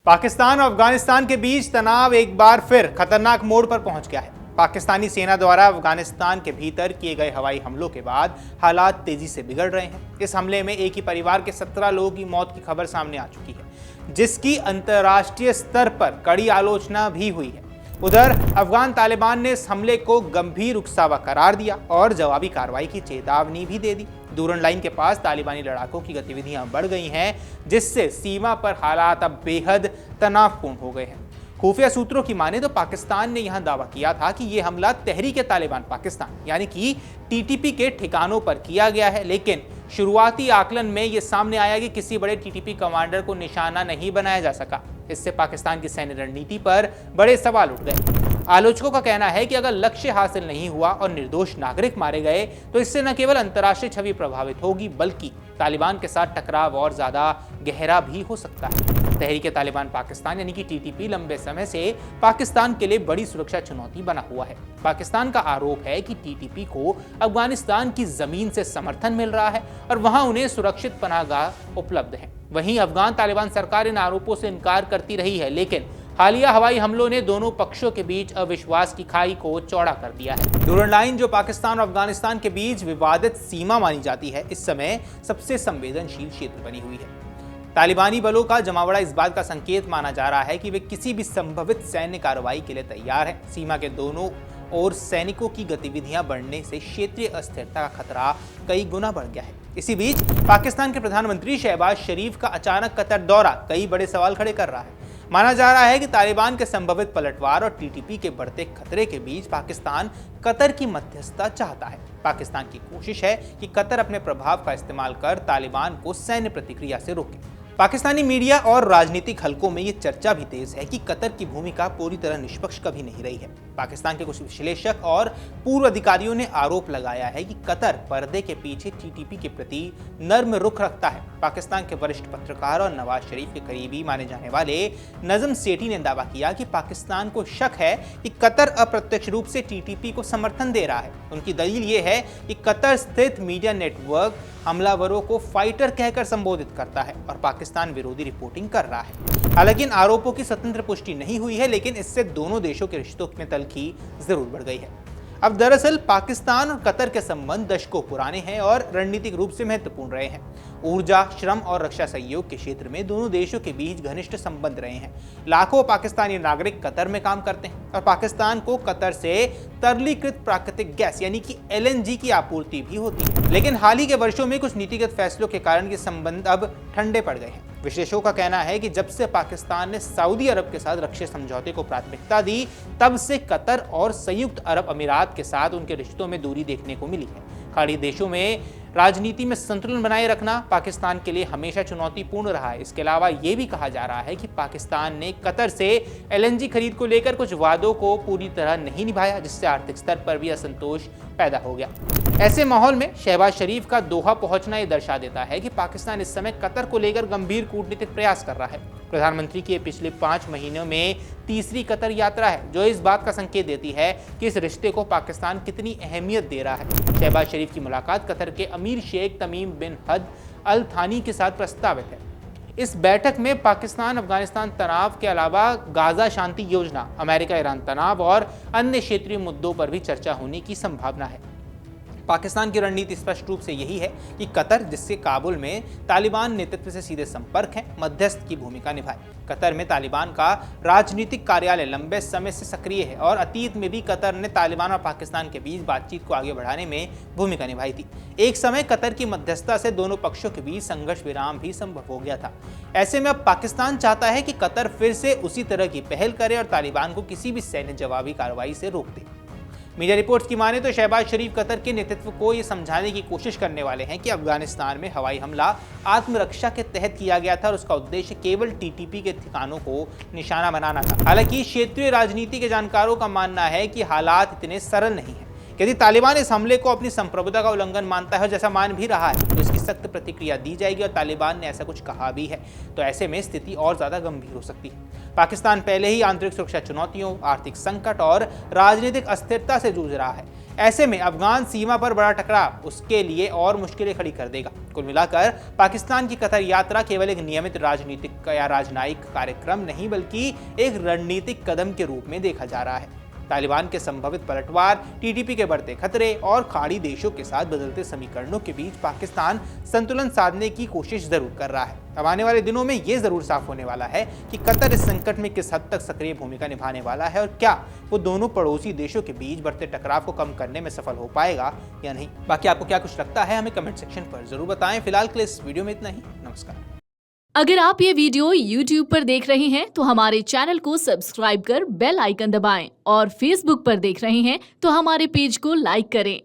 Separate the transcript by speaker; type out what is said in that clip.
Speaker 1: पाकिस्तान और अफगानिस्तान के बीच तनाव एक बार फिर खतरनाक मोड़ पर पहुंच गया है। पाकिस्तानी सेना द्वारा अफगानिस्तान के भीतर किए गए हवाई हमलों के बाद हालात तेजी से बिगड़ रहे हैं। इस हमले में एक ही परिवार के 17 लोगों की मौत की खबर सामने आ चुकी है, जिसकी अंतर्राष्ट्रीय स्तर पर कड़ी आलोचना भी हुई है। उधर अफगान तालिबान ने इस हमले को गंभीर उकसावा करार दिया और जवाबी कार्रवाई की चेतावनी भी दे दी। दूरन लाइन के पास तालिबानी लड़ाकों की गतिविधियां बढ़ गई हैं, जिससे सीमा पर हालात अब बेहद तनावपूर्ण हो गए हैं। खुफिया सूत्रों की माने तो पाकिस्तान ने यहां दावा किया था कि यह हमला तहरीक तालिबान पाकिस्तान यानी कि टीटीपी के ठिकानों पर किया गया है, लेकिन शुरुआती आकलन में यह सामने आया कि किसी बड़े टीटीपी कमांडर को निशाना नहीं बनाया जा सका। इससे पाकिस्तान की सैन्य रणनीति पर बड़े सवाल उठ गए। आलोचकों का कहना है कि अगर लक्ष्य हासिल नहीं हुआ और निर्दोष नागरिक मारे गए तो इससे न केवल अंतर्राष्ट्रीय छवि प्रभावित होगी, बल्कि तालिबान के साथ टकराव और ज्यादा गहरा भी हो सकता है। तहरीक तालिबान पाकिस्तान यानी कि टीटीपी लंबे समय से पाकिस्तान के लिए बड़ी सुरक्षा चुनौती बना हुआ है। पाकिस्तान का आरोप है कि टीटीपी को अफगानिस्तान की जमीन से समर्थन मिल रहा है और वहां उन्हें सुरक्षित पनाहगाह उपलब्ध है। वहीं अफगान तालिबान सरकार इन आरोपों से इनकार करती रही है, लेकिन हालिया हवाई हमलों ने दोनों पक्षों के बीच अविश्वास की खाई को चौड़ा कर दिया है। डूरन लाइन, जो पाकिस्तान और अफगानिस्तान के बीच विवादित सीमा मानी जाती है, इस समय सबसे संवेदनशील क्षेत्र बनी हुई है। तालिबानी बलों का जमावड़ा इस बात का संकेत माना जा रहा है कि वे किसी भी संभावित सैन्य कार्रवाई के लिए तैयार हैं। सीमा के दोनों ओर सैनिकों की गतिविधियां बढ़ने से क्षेत्रीय अस्थिरता का खतरा कई गुना बढ़ गया है। इसी बीच पाकिस्तान के प्रधानमंत्री शहबाज शरीफ का अचानक कतर दौरा कई बड़े सवाल खड़े कर रहा है। माना जा रहा है कि तालिबान के संभावित पलटवार और टीटीपी के बढ़ते खतरे के बीच पाकिस्तान कतर की मध्यस्थता चाहता है। पाकिस्तान की कोशिश है कि कतर अपने प्रभाव का इस्तेमाल कर तालिबान को सैन्य प्रतिक्रिया से रोके। पाकिस्तानी मीडिया और राजनीतिक हलकों में ये चर्चा भी तेज है कि कतर की भूमिका पूरी तरह निष्पक्ष कभी नहीं रही है। पाकिस्तान के कुछ विश्लेषक और पूर्व अधिकारियों ने आरोप लगाया है कि कतर पर्दे के पीछे टीटीपी के प्रति नर्म रुख रखता है। पाकिस्तान के वरिष्ठ पत्रकार और नवाज शरीफ के करीबी माने जाने वाले नजम सेठी ने दावा किया कि पाकिस्तान को शक है कि कतर अप्रत्यक्ष रूप से टीटीपी को समर्थन दे रहा है। उनकी दलील ये है कि कतर स्थित मीडिया नेटवर्क हमलावरों को फाइटर कहकर संबोधित करता है और पाकिस्तान विरोधी रिपोर्टिंग कर रहा है। हालांकि इन आरोपों की स्वतंत्र पुष्टि नहीं हुई है, लेकिन इससे दोनों देशों के रिश्तों में तल्खी जरूर बढ़ गई है। अब दरअसल पाकिस्तान और कतर के संबंध दशकों पुराने हैं और रणनीतिक रूप से महत्वपूर्ण रहे हैं। ऊर्जा, श्रम और रक्षा सहयोग के क्षेत्र में दोनों देशों के बीच घनिष्ठ संबंध रहे हैं। लाखों पाकिस्तानी नागरिक कतर में काम करते हैं और पाकिस्तान को कतर से तरलीकृत प्राकृतिक गैस यानी कि एलएनजी की आपूर्ति भी होती है। लेकिन हाल ही के वर्षों में कुछ नीतिगत फैसलों के कारण ये संबंध अब ठंडे पड़ गए हैं। विश्लेषकों का कहना है कि जब से पाकिस्तान ने सऊदी अरब के साथ रक्षा समझौते को प्राथमिकता दी, तब से कतर और संयुक्त अरब अमीरात के साथ उनके रिश्तों में दूरी देखने को मिली है। खाड़ी देशों में राजनीति में संतुलन बनाए रखना पाकिस्तान के लिए हमेशा चुनौतीपूर्ण रहा है। इसके अलावा ये भी कहा जा रहा है कि पाकिस्तान ने कतर से एलएनजी खरीद को लेकर कुछ वादों को पूरी तरह नहीं निभाया, जिससे आर्थिक स्तर पर भी असंतोष पैदा हो गया। ऐसे माहौल में शहबाज शरीफ का दोहा पहुंचना यह दर्शा देता है कि पाकिस्तान इस समय कतर को लेकर गंभीर कूटनीतिक प्रयास कर रहा है। प्रधानमंत्री की पिछले 5 महीनों में तीसरी कतर यात्रा है, जो इस बात का संकेत देती है कि इस रिश्ते को पाकिस्तान कितनी अहमियत दे रहा है। शहबाज शरीफ की मुलाकात कतर के अमीर शेख तमीम बिन हद अल थानी के साथ प्रस्तावित है। इस बैठक में पाकिस्तान अफगानिस्तान तनाव के अलावा गाजा शांति योजना, अमेरिका ईरान तनाव और अन्य क्षेत्रीय मुद्दों पर भी चर्चा होने की संभावना है। पाकिस्तान की रणनीति स्पष्ट रूप से यही है कि कतर, जिससे काबुल में तालिबान नेतृत्व से सीधे संपर्क है, मध्यस्थ की भूमिका निभाए। कतर में तालिबान का राजनीतिक कार्यालय लंबे समय से सक्रिय है और अतीत में भी कतर ने तालिबान और पाकिस्तान के बीच बातचीत को आगे बढ़ाने में भूमिका निभाई थी। एक समय कतर की मध्यस्थता से दोनों पक्षों के बीच संघर्ष विराम भी संभव हो गया था। ऐसे में अब पाकिस्तान चाहता है कि कतर फिर से उसी तरह की पहल करे और तालिबान को किसी भी सैन्य जवाबी कार्रवाई से रोक दे। मीडिया रिपोर्ट्स की माने तो शहबाज शरीफ कतर के नेतृत्व को ये समझाने की कोशिश करने वाले हैं कि अफगानिस्तान में हवाई हमला आत्मरक्षा के तहत किया गया था और उसका उद्देश्य केवल टीटीपी के ठिकानों को निशाना बनाना था। हालांकि क्षेत्रीय राजनीति के जानकारों का मानना है कि हालात इतने सरल नहीं है। यदि तालिबान इस हमले को अपनी संप्रभुता का उल्लंघन मानता है, जैसा मान भी रहा है, तो इसकी सख्त प्रतिक्रिया दी जाएगी और तालिबान ने ऐसा कुछ कहा भी है, तो ऐसे में स्थिति और ज्यादा गंभीर हो सकती है। पाकिस्तान पहले ही आंतरिक सुरक्षा चुनौतियों, आर्थिक संकट और राजनीतिक अस्थिरता से जूझ रहा है। ऐसे में अफगान सीमा पर बड़ा टकराव उसके लिए और मुश्किलें खड़ी कर देगा। कुल मिलाकर पाकिस्तान की कतर यात्रा केवल एक नियमित राजनीतिक या राजनयिक कार्यक्रम नहीं बल्कि एक रणनीतिक कदम के रूप में देखा जा रहा है। तालिबान के संभावित पलटवार, टीटीपी के बढ़ते खतरे और खाड़ी देशों के साथ बदलते समीकरणों के बीच पाकिस्तान संतुलन साधने की कोशिश जरूर कर रहा है। अब आने वाले दिनों में ये जरूर साफ होने वाला है कि कतर इस संकट में किस हद तक सक्रिय भूमिका निभाने वाला है और क्या वो दोनों पड़ोसी देशों के बीच बढ़ते टकराव को कम करने में सफल हो पाएगा या नहीं। बाकी आपको क्या कुछ लगता है हमें कमेंट सेक्शन पर जरूर बताएं। फिलहाल के लिए इस वीडियो में इतना ही। नमस्कार।
Speaker 2: अगर आप ये वीडियो YouTube पर देख रहे हैं तो हमारे चैनल को सब्सक्राइब कर बेल आइकन दबाएं और Facebook पर देख रहे हैं तो हमारे पेज को लाइक करें।